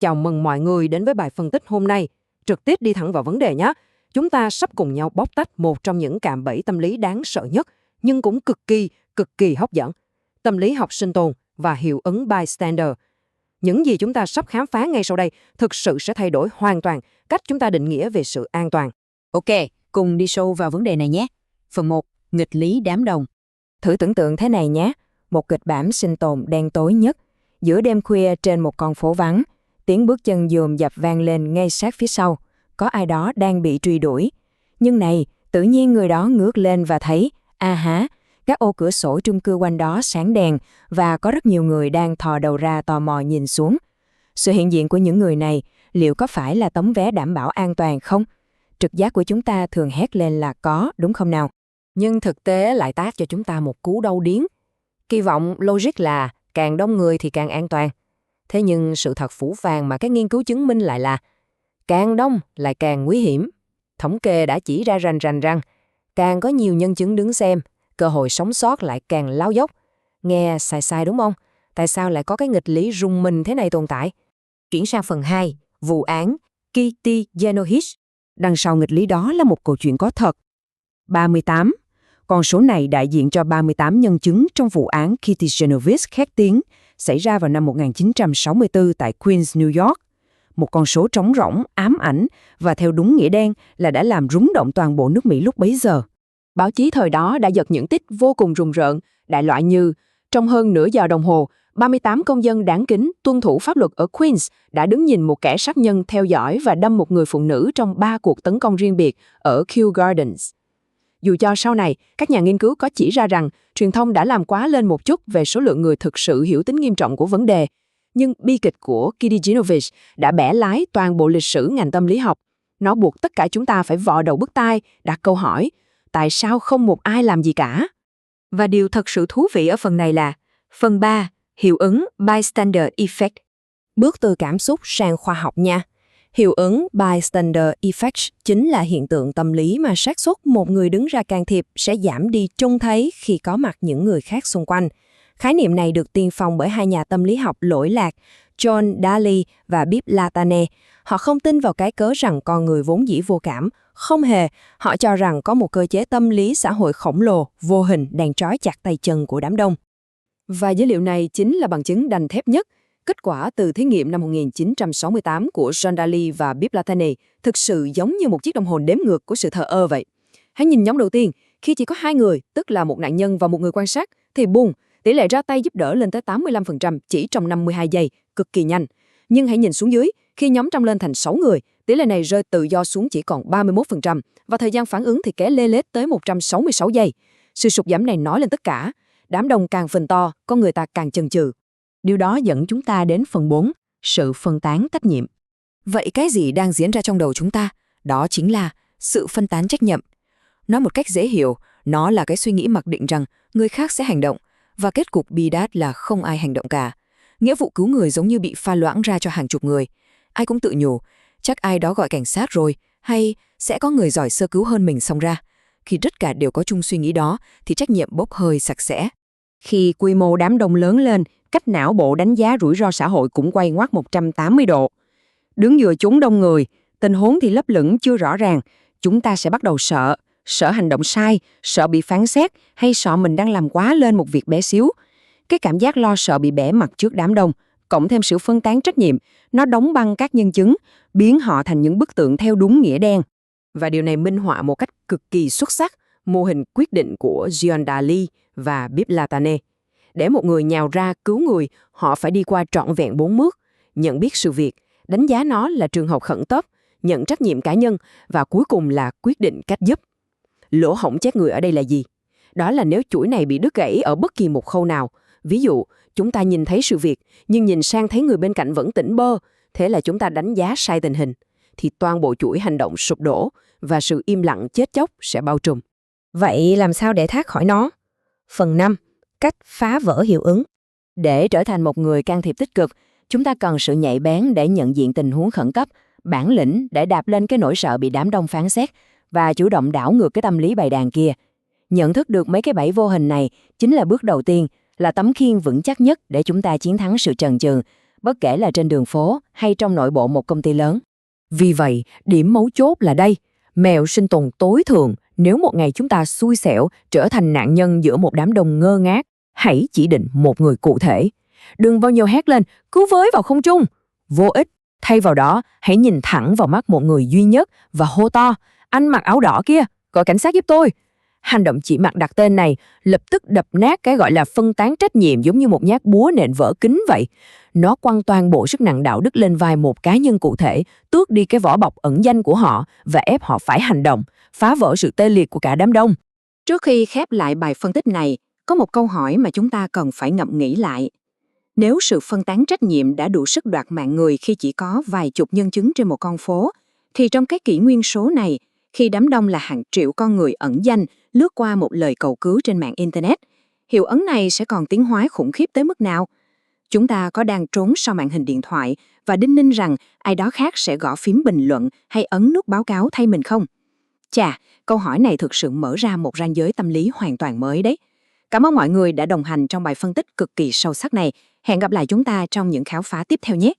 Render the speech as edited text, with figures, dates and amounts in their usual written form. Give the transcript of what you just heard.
Chào mừng mọi người đến với bài phân tích hôm nay. Trực tiếp đi thẳng vào vấn đề nhé. Chúng ta sắp cùng nhau bóc tách một trong những cạm bẫy tâm lý đáng sợ nhất, nhưng cũng cực kỳ hấp dẫn. Tâm lý học sinh tồn và hiệu ứng bystander. Những gì chúng ta sắp khám phá ngay sau đây thực sự sẽ thay đổi hoàn toàn cách chúng ta định nghĩa về sự an toàn. Ok, cùng đi sâu vào vấn đề này nhé. Phần 1. Nghịch lý đám đông. Thử tưởng tượng thế này nhé. Một kịch bản sinh tồn đen tối nhất. Giữa đêm khuya trên một con phố vắng, tiếng bước chân dồn dập vang lên ngay sát phía sau. Có ai đó đang bị truy đuổi. Nhưng này, tự nhiên người đó ngước lên và thấy, các ô cửa sổ chung cư quanh đó sáng đèn và có rất nhiều người đang thò đầu ra tò mò nhìn xuống. Sự hiện diện của những người này liệu có phải là tấm vé đảm bảo an toàn không? Trực giác của chúng ta thường hét lên là có, đúng không nào? Nhưng thực tế lại tát cho chúng ta một cú đau điếng. Kỳ vọng logic là càng đông người thì càng an toàn. Thế nhưng sự thật phũ phàng mà các nghiên cứu chứng minh lại là càng đông lại càng nguy hiểm. Thống kê đã chỉ ra rành rằng càng có nhiều nhân chứng đứng xem, cơ hội sống sót lại càng lao dốc. Nghe sai đúng không? Tại sao lại có cái nghịch lý rùng mình thế này tồn tại? Chuyển sang phần 2, vụ án Kitty Genovese. Đằng sau nghịch lý đó là một câu chuyện có thật. 38. Con số này đại diện cho 38 nhân chứng trong vụ án Kitty Genovese khét tiếng xảy ra vào năm 1964 tại Queens, New York. Một con số trống rỗng, ám ảnh và theo đúng nghĩa đen là đã làm rúng động toàn bộ nước Mỹ lúc bấy giờ. Báo chí thời đó đã giật những tích vô cùng rùng rợn, đại loại như trong hơn nửa giờ đồng hồ, 38 công dân đáng kính tuân thủ pháp luật ở Queens đã đứng nhìn một kẻ sát nhân theo dõi và đâm một người phụ nữ trong 3 cuộc tấn công riêng biệt ở Kew Gardens. Dù cho sau này, các nhà nghiên cứu có chỉ ra rằng truyền thông đã làm quá lên một chút về số lượng người thực sự hiểu tính nghiêm trọng của vấn đề, nhưng bi kịch của Kitty Genovese đã bẻ lái toàn bộ lịch sử ngành tâm lý học. Nó buộc tất cả chúng ta phải vò đầu bứt tai, đặt câu hỏi, tại sao không một ai làm gì cả? Và điều thật sự thú vị ở phần này là phần 3, hiệu ứng bystander effect. Bước từ cảm xúc sang khoa học nha. Hiệu ứng bystander effect chính là hiện tượng tâm lý mà xác suất một người đứng ra can thiệp sẽ giảm đi trông thấy khi có mặt những người khác xung quanh. Khái niệm này được tiên phong bởi hai nhà tâm lý học lỗi lạc, John Daly và Bibb Latané. Họ không tin vào cái cớ rằng con người vốn dĩ vô cảm. Không hề, họ cho rằng có một cơ chế tâm lý xã hội khổng lồ, vô hình đang trói chặt tay chân của đám đông. Và dữ liệu này chính là bằng chứng đanh thép nhất. Kết quả từ thí nghiệm năm 1968 của John Daly và Bibb Latané thực sự giống như một chiếc đồng hồ đếm ngược của sự thờ ơ vậy. Hãy nhìn nhóm đầu tiên, khi chỉ có 2 người, tức là một nạn nhân và một người quan sát, thì boom, tỷ lệ ra tay giúp đỡ lên tới 85% chỉ trong 52 giây, cực kỳ nhanh. Nhưng hãy nhìn xuống dưới, khi nhóm tăng lên thành 6 người, tỷ lệ này rơi tự do xuống chỉ còn 31% và thời gian phản ứng thì kéo lê lết tới 166 giây. Sự sụt giảm này nói lên tất cả. Đám đông càng phình to, con người ta càng chần chừ. Điều đó dẫn chúng ta đến phần 4, sự phân tán trách nhiệm. Vậy cái gì đang diễn ra trong đầu chúng ta? Đó chính là sự phân tán trách nhiệm. Nói một cách dễ hiểu, nó là cái suy nghĩ mặc định rằng người khác sẽ hành động, và kết cục bi đát là không ai hành động cả. Nghĩa vụ cứu người giống như bị pha loãng ra cho hàng chục người. Ai cũng tự nhủ, chắc ai đó gọi cảnh sát rồi, hay sẽ có người giỏi sơ cứu hơn mình xông ra. Khi tất cả đều có chung suy nghĩ đó, thì trách nhiệm bốc hơi sạch sẽ. Khi quy mô đám đông lớn lên, cách não bộ đánh giá rủi ro xã hội cũng quay ngoắt 180 độ. Đứng giữa chốn đông người, tình huống thì lấp lửng chưa rõ ràng, chúng ta sẽ bắt đầu sợ hành động sai, sợ bị phán xét hay sợ mình đang làm quá lên một việc bé xíu. Cái cảm giác lo sợ bị bẻ mặt trước đám đông, cộng thêm sự phân tán trách nhiệm, nó đóng băng các nhân chứng, biến họ thành những bức tượng theo đúng nghĩa đen. Và điều này minh họa một cách cực kỳ xuất sắc mô hình quyết định của John Daly và Bibb Latané. Để một người nhào ra cứu người, họ phải đi qua trọn vẹn 4 bước: nhận biết sự việc, đánh giá nó là trường hợp khẩn cấp, nhận trách nhiệm cá nhân và cuối cùng là quyết định cách giúp. Lỗ hổng chết người ở đây là gì? Đó là nếu chuỗi này bị đứt gãy ở bất kỳ một khâu nào. Ví dụ, chúng ta nhìn thấy sự việc, nhưng nhìn sang thấy người bên cạnh vẫn tỉnh bơ, thế là chúng ta đánh giá sai tình hình, thì toàn bộ chuỗi hành động sụp đổ và sự im lặng chết chóc sẽ bao trùm. Vậy làm sao để thoát khỏi nó? Phần 5. Cách phá vỡ hiệu ứng. Để trở thành một người can thiệp tích cực, chúng ta cần sự nhạy bén để nhận diện tình huống khẩn cấp, bản lĩnh để đạp lên cái nỗi sợ bị đám đông phán xét và chủ động đảo ngược cái tâm lý bầy đàn kia. Nhận thức được mấy cái bẫy vô hình này chính là bước đầu tiên, là tấm khiên vững chắc nhất để chúng ta chiến thắng sự chần chừ bất kể là trên đường phố hay trong nội bộ một công ty lớn. Vì vậy, điểm mấu chốt là đây. Mẹo sinh tồn tối thượng nếu một ngày chúng ta xui xẻo trở thành nạn nhân giữa một đám đông ngơ ngác, hãy chỉ định một người cụ thể. Đừng bao giờ hét lên, cứu với vào không trung. Vô ích. Thay vào đó, hãy nhìn thẳng vào mắt một người duy nhất và hô to, anh mặc áo đỏ kia, gọi cảnh sát giúp tôi. Hành động chỉ mặc đặt tên này lập tức đập nát cái gọi là phân tán trách nhiệm giống như một nhát búa nện vỡ kính vậy. Nó quăng toàn bộ sức nặng đạo đức lên vai một cá nhân cụ thể, tước đi cái vỏ bọc ẩn danh của họ và ép họ phải hành động, phá vỡ sự tê liệt của cả đám đông. Trước khi khép lại bài phân tích này, có một câu hỏi mà chúng ta cần phải ngẫm nghĩ lại. Nếu sự phân tán trách nhiệm đã đủ sức đoạt mạng người khi chỉ có vài chục nhân chứng trên một con phố, thì trong cái kỷ nguyên số này, khi đám đông là hàng triệu con người ẩn danh lướt qua một lời cầu cứu trên mạng Internet, hiệu ứng này sẽ còn tiến hóa khủng khiếp tới mức nào? Chúng ta có đang trốn sau màn hình điện thoại và đinh ninh rằng ai đó khác sẽ gõ phím bình luận hay ấn nút báo cáo thay mình không? Chà, câu hỏi này thực sự mở ra một ranh giới tâm lý hoàn toàn mới đấy. Cảm ơn mọi người đã đồng hành trong bài phân tích cực kỳ sâu sắc này. Hẹn gặp lại chúng ta trong những khám phá tiếp theo nhé!